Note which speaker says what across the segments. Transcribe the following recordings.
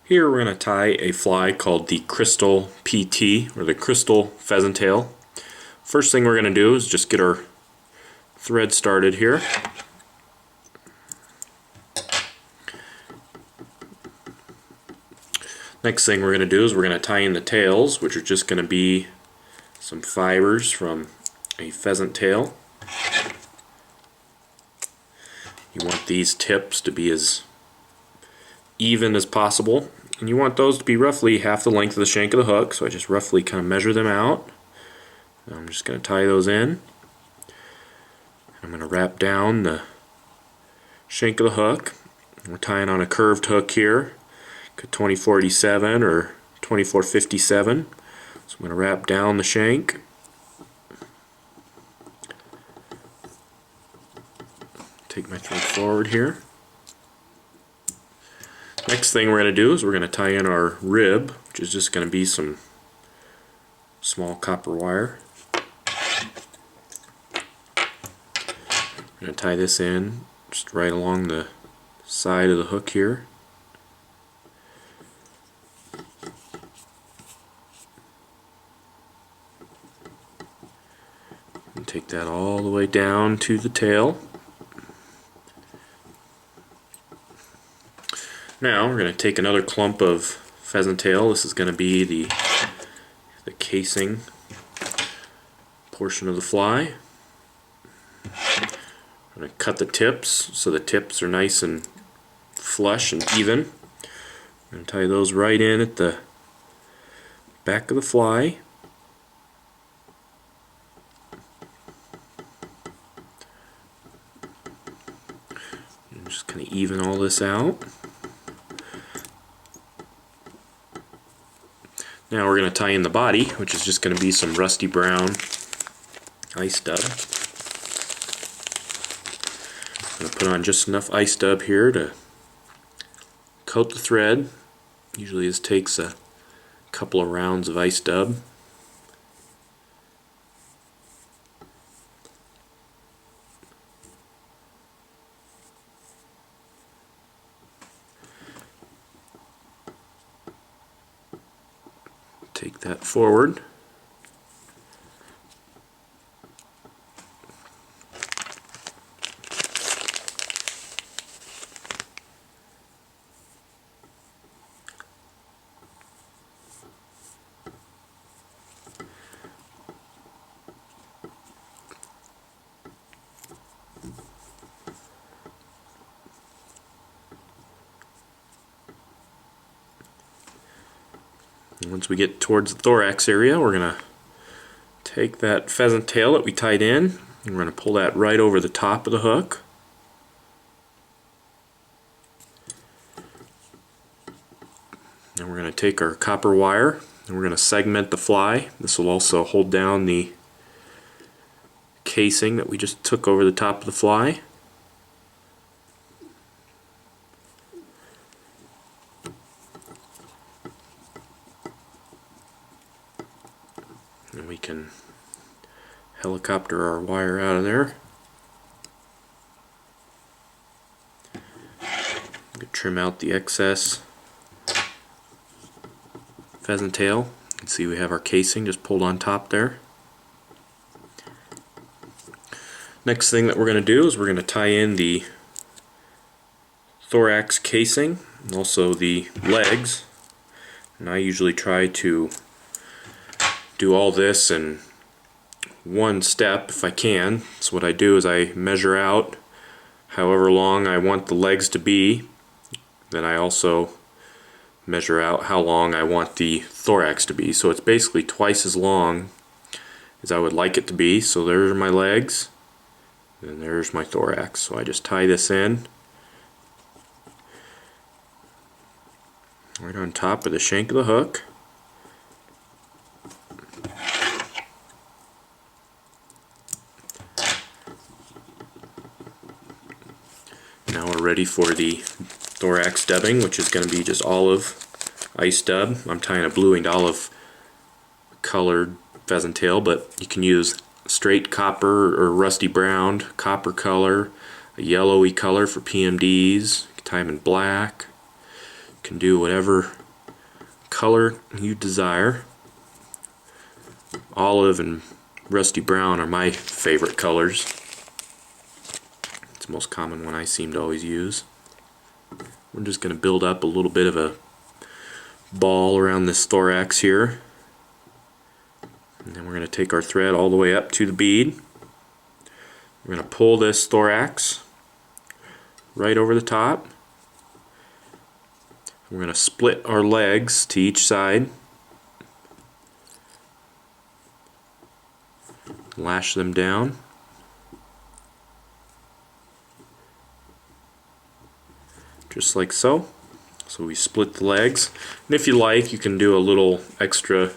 Speaker 1: Here we're going to tie a fly called the Crystal PT, or the Crystal Pheasant Tail. First thing we're going to do is just get our thread started here. Next thing we're going to do is we're going to tie in the tails, which are just going to be some fibers from a pheasant tail. You want these tips to be as even as possible, and you want those to be roughly half the length of the shank of the hook, so I just roughly kind of measure them out. I'm just going to tie those in. I'm going to wrap down the shank of the hook. We're tying on a curved hook here, 2487 or 2457. So I'm going to wrap down the shank. Take my thread forward here. Next thing we're going to do is we're going to tie in our rib, which is just going to be some small copper wire. I'm going to tie this in just right along the side of the hook here. And take that all the way down to the tail. Now we're going to take another clump of pheasant tail. This is going to be the casing portion of the fly. I'm going to cut the tips so the tips are nice and flush and even. I'm going to tie those right in at the back of the fly. And just kind of even all this out. Now we're going to tie in the body, which is just going to be some rusty brown ice dub. I'm going to put on just enough ice dub here to coat the thread. Usually this takes a couple of rounds of ice dub. Take that forward. Once we get towards the thorax area, we're going to take that pheasant tail that we tied in, and we're going to pull that right over the top of the hook. And we're going to take our copper wire and we're going to segment the fly. This will also hold down the casing that we just took over the top of the fly. And we can helicopter our wire out of there. Trim out the excess pheasant tail. You can see we have our casing just pulled on top there. Next thing that we're going to do is we're going to tie in the thorax casing and also the legs. And I usually try to do all this in one step if I can. So what I do is I measure out however long I want the legs to be. Then I also measure out how long I want the thorax to be. So it's basically twice as long as I would like it to be. So there's my legs and there's my thorax. So I just tie this in right on top of the shank of the hook. Now we're ready for the thorax dubbing, which is going to be just olive ice dub. I'm tying a blue and olive colored pheasant tail, but you can use straight copper or rusty brown copper color, a yellowy color for PMDs. You can tie them in black. can do whatever color you desire. Olive and rusty brown are my favorite colors. It's the most common one I seem to always use. We're just going to build up a little bit of a ball around this thorax here. And then we're going to take our thread all the way up to the bead. We're going to pull this thorax right over the top. We're going to split our legs to each side. Lash them down. Just like so. So we split the legs. And if you like, you can do a little extra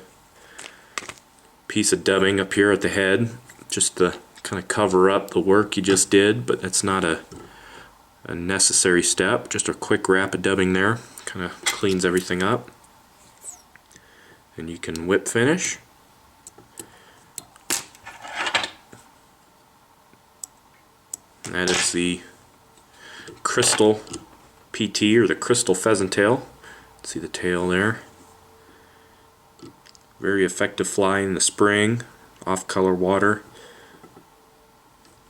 Speaker 1: piece of dubbing up here at the head just to kind of cover up the work you just did, but that's not a necessary step. Just a quick wrap of dubbing there kind of cleans everything up. And you can whip finish. And that is the crystal PT, or the crystal pheasant tail. See the tail there. Very effective fly in the spring, off-color water.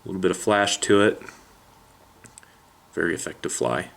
Speaker 1: A little bit of flash to it. Very effective fly.